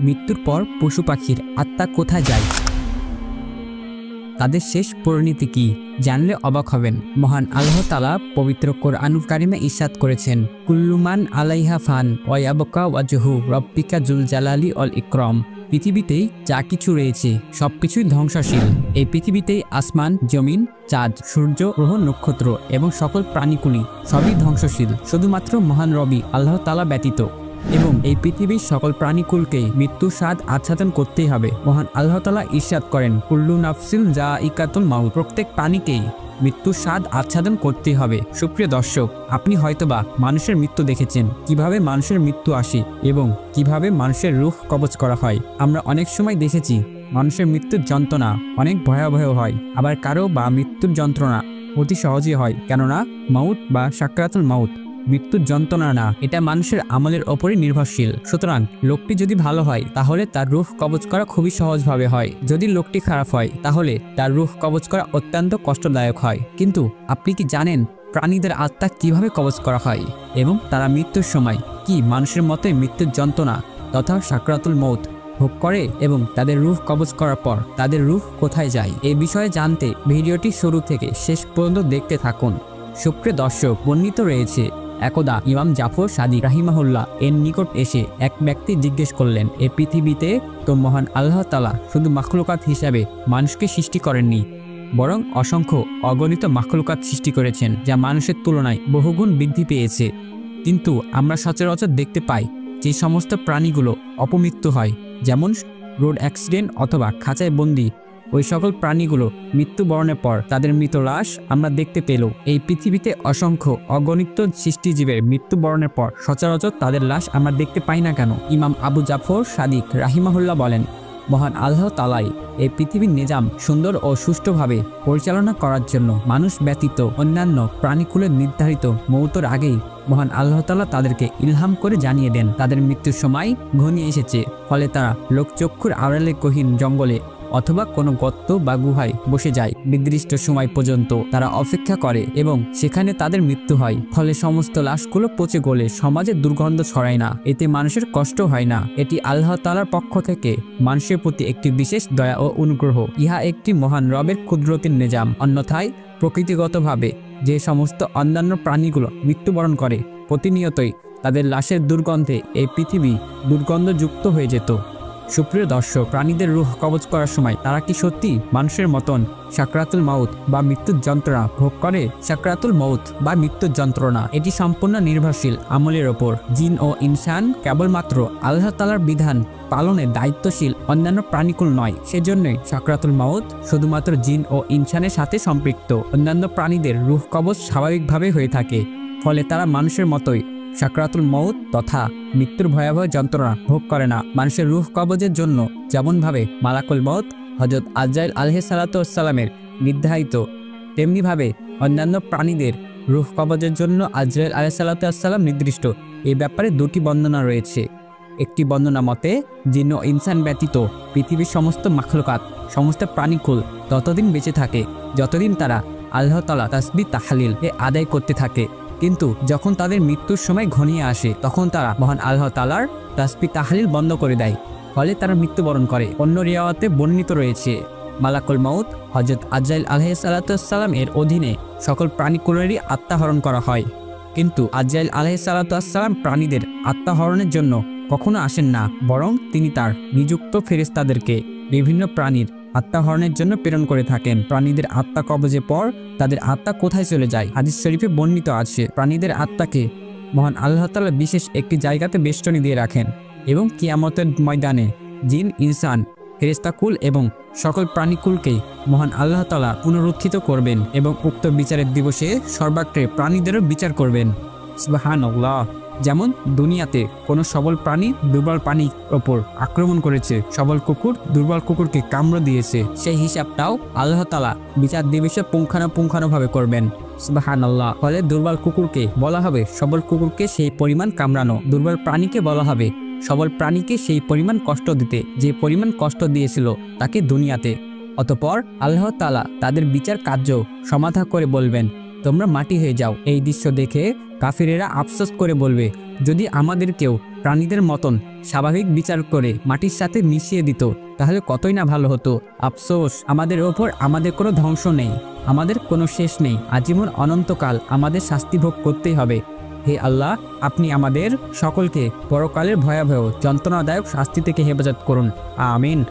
মৃত্যুর পর পশু পাখির আত্মা কোথায় যায়, তাদের শেষ পরিণতি কি জানলে অবাক হবেন। মহান আল্লাহ তাআলা পবিত্র কোরআনুল কারিমে ইরশাদ করেছেন, কুল্লুমান আলাইহা ফান ওয়া ইয়াবকা ওয়াজহু রাব্বিকা যুল জালালি ওয়াল ইকরাম। পৃথিবীতেই যা কিছু রয়েছে সবকিছুই ধ্বংসশীল। এই পৃথিবীতেই আসমান, জমিন, চাঁদ, সূর্য, গ্রহ, নক্ষত্র এবং সকল প্রাণীকুলি সবই ধ্বংসশীল, শুধুমাত্র মহান রবি আল্লাহ তাআলা ব্যতীত। এবং এই পৃথিবীর সকল প্রাণীকুলকে মৃত্যুর স্বাদ আচ্ছাদন করতেই হবে। মহান আল্লাহ তাআলা ইরশাদ করেন, কুল্লু নাফসিন যায়িকাতুল মাউত। প্রত্যেক প্রাণীকেই মৃত্যুর স্বাদ আচ্ছাদন করতেই হবে। সুপ্রিয় দর্শক, আপনি হয়তোবা মানুষের মৃত্যু দেখেছেন, কিভাবে মানুষের মৃত্যু আসে এবং কিভাবে মানুষের রূহ কবজ করা হয়। আমরা অনেক সময় দেখেছি মানুষের মৃত্যুর যন্ত্রণা অনেক ভয়াবহ হয়, আবার কারো বা মৃত্যুর যন্ত্রণা অতি সহজে হয়। কেননা মাউত বা সাকরাতুল মাউত মৃত্যুর যন্ত্রণা না, এটা মানুষের আমলের ওপরই নির্ভরশীল। সুতরাং লোকটি যদি ভালো হয় তাহলে তার রূহ কবজ করা খুবই সহজভাবে হয়, যদি লোকটি খারাপ হয় তাহলে তার রূহ কবজ করা অত্যন্ত কষ্টদায়ক হয়। কিন্তু আপনি কি জানেন প্রাণীদের আত্মা কিভাবে কবজ করা হয় এবং তারা মৃত্যুর সময় কি মানুষের মতোই মৃত্যুর যন্ত্রণা তথা সাকরাতুল মৌত ভোগ করে এবং তাদের রূহ কবজ করার পর তাদের রূহ কোথায় যায়? এই বিষয়ে জানতে ভিডিওটি শুরু থেকে শেষ পর্যন্ত দেখতে থাকুন। সুপ্রিয় দর্শক, বর্ণিত রয়েছে, একদা ইমাম জাফর সাদিক রাহিমাহুল্লাহ এর নিকট এসে এক ব্যক্তি জিজ্ঞেস করলেন, এই পৃথিবীতে তো মহান আল্লাহ তাআলা শুধু মাখলুকাত হিসাবে মানুষকে সৃষ্টি করেননি, বরং অসংখ্য অগণিত মাখলুকাত সৃষ্টি করেছেন, যা মানুষের তুলনায় বহুগুণ বৃদ্ধি পেয়েছে। কিন্তু আমরা সচরাচর দেখতে পাই যে সমস্ত প্রাণীগুলো অপমৃত্যু হয়, যেমন রোড অ্যাক্সিডেন্ট অথবা খাঁচায় বন্দি, ওই সকল প্রাণীগুলো মৃত্যুবরণের পর তাদের মৃত লাশ আমরা দেখতে পেলেও এই পৃথিবীতে অসংখ্য অগণিত সৃষ্টিজীবের মৃত্যুবরণের পর সচরাচর তাদের লাশ আমরা দেখতে পাই না কেন? ইমাম আবু জাফর সাদিক রাহিমাহুল্লাহ বলেন, মহান আল্লাহ তাআলাই এই পৃথিবীর নিজাম সুন্দর ও সুষ্ঠুভাবে পরিচালনা করার জন্য মানুষ ব্যতীত অন্যান্য প্রাণীকুলের নির্ধারিত মৌতের আগেই মহান আল্লাহ তাআলা তাদেরকে ইলহাম করে জানিয়ে দেন তাদের মৃত্যুর সময় ঘনিয়ে এসেছে। ফলে তারা লোকচক্ষুর আড়ালে গহীন জঙ্গলে অথবা কোনো গর্ত বা গুহায় বসে যায়। নির্দিষ্ট সময় পর্যন্ত তারা অপেক্ষা করে এবং সেখানে তাদের মৃত্যু হয়। ফলে সমস্ত লাশগুলো পচে গলে সমাজে দুর্গন্ধ ছড়ায় না, এতে মানুষের কষ্ট হয় না। এটি আল্লাহ তাআলার পক্ষ থেকে মানুষের প্রতি একটি বিশেষ দয়া ও অনুগ্রহ। ইহা একটি মহান রবের কুদরতের নিজাম। অন্যথায় প্রকৃতিগতভাবে যে সমস্ত অন্যান্য প্রাণীগুলো মৃত্যুবরণ করে, প্রতিনিয়তই তাদের লাশের দুর্গন্ধে এই পৃথিবী দুর্গন্ধযুক্ত হয়ে যেত। সুপ্রিয় দর্শক, প্রাণীদের রূহ কবজ করার সময় তারা কি সত্যি মানুষের মতন সাকরাতুল মাউত বা মৃত্যুর যন্ত্রণা ভোগ করে? সাকরাতুল মাউত বা মৃত্যুর যন্ত্রণা এটি সম্পূর্ণ নির্ভরশীল আমলের ওপর। জিন ও ইনসান কেবলমাত্র আল্লাহ তাআলার বিধান পালনে দায়িত্বশীল, অন্যান্য প্রাণীকুল নয়। সেজন্যই সাকরাতুল মাউত শুধুমাত্র জিন ও ইনসানের সাথে সম্পৃক্ত। অন্যান্য প্রাণীদের রূহ কবজ স্বাভাবিকভাবে হয়ে থাকে, ফলে তারা মানুষের মতোই সাকরাতুল মউত তথা মৃত্যুর ভয়াবহ যন্ত্রণা ভোগ করে না। মানুষের রূহ কবজের জন্য যেমনভাবে মালাকুল মউত হযরত আজরাইল আলাইহিস সালাতু ওয়াস সালামের নির্ধারিত, তেমনিভাবে অন্যান্য প্রাণীদের রূহ কবজের জন্য আজরাইল আলাইহিস সালাতু ওয়াস সালাম নির্দিষ্ট। এই ব্যাপারে দুটি বর্ণনা রয়েছে। একটি বর্ণনা মতে জিন ও ইনসান ব্যতীত পৃথিবীর সমস্ত মাখলুকাত, সমস্ত প্রাণীকুল ততদিন বেঁচে থাকে যতদিন তারা আল্লাহ তাআলা তাসবিহ তাহলিল আদায় করতে থাকে। কিন্তু যখন তাদের মৃত্যুর সময় ঘনিয়ে আসে তখন তারা মহান আল্লাহ তাআলার তাসবিহ তাহলিল বন্ধ করে দেয়, ফলে তারা মৃত্যুবরণ করে। অন্য রিওয়ায়াতে বর্ণিত রয়েছে, মালাকুল মউত হযরত আজরাইল আলাইহিস সালাতু ওয়াস সালাম এর অধীনে সকল প্রাণীকুলেরই আত্মা হরণ করা হয়। কিন্তু আজরাইল আলাইহিস সালাতু ওয়াস সালাম প্রাণীদের আত্মা হরণের জন্য কখনো আসেন না, বরং তিনি তার নিযুক্ত ফেরেশতাদেরকে বিভিন্ন প্রাণীর আত্মা হরণের জন্য প্রেরণ করে থাকেন। প্রাণীদের আত্মা কবজের পর তাদের আত্মা কোথায় চলে যায়? হাদিস শরীফে বর্ণিত আছে, প্রাণীদের আত্মাকে মহান আল্লাহ তাআলা বিশেষ একটি জায়গাতে বেষ্টনী দিয়ে রাখেন এবং কিয়ামতের ময়দানে জিন, ইনসান, ফেরেশতাকুল এবং সকল প্রাণীকুলকে মহান আল্লাহ তাআলা পুনরুত্থিত করবেন এবং উক্ত বিচারের দিবসে সর্বাগ্রে প্রাণীদেরও বিচার করবেন। সুবহানাল্লাহ। যেমন দুনিয়াতে কোনো সবল প্রাণী দুর্বল প্রাণীর ওপর আক্রমণ করেছে, সবল কুকুর দুর্বল কুকুরকে কামড় দিয়েছে, সেই হিসাবটাও আল্লাহ তাআলা বিচার দিবসে পুঙ্খানুপুঙ্খভাবে করবেন। সুবহানাল্লাহ। ফলে দুর্বল কুকুরকে বলা হবে সবল কুকুরকে সেই পরিমাণ কামড়ানো, দুর্বল প্রাণীকে বলা হবে সবল প্রাণীকে সেই পরিমাণ কষ্ট দিতে যে পরিমাণ কষ্ট দিয়েছিল তাকে দুনিয়াতে। অতঃপর আল্লাহ তাআলা তাদের বিচার কার্য সমাধা করে বলবেন, তোমরা মাটি হয়ে যাও। এই দৃশ্য দেখে কাফিরেরা আফসোস করে বলবে, যদি আমাদেরকেও প্রাণীদের মতন স্বাভাবিক বিচার করে মাটির সাথে মিশিয়ে দিত তাহলে কতই না ভালো হতো। আফসোস, আমাদের ওপর আমাদের কোনো ধ্বংস নেই, আমাদের কোনো শেষ নেই, আজীবন অনন্তকাল আমাদের শাস্তি ভোগ করতেই হবে। হে আল্লাহ, আপনি আমাদের সকলকে পরকালের ভয়াবহ যন্ত্রণাদায়ক শাস্তি থেকে হেফাজত করুন। আমিন।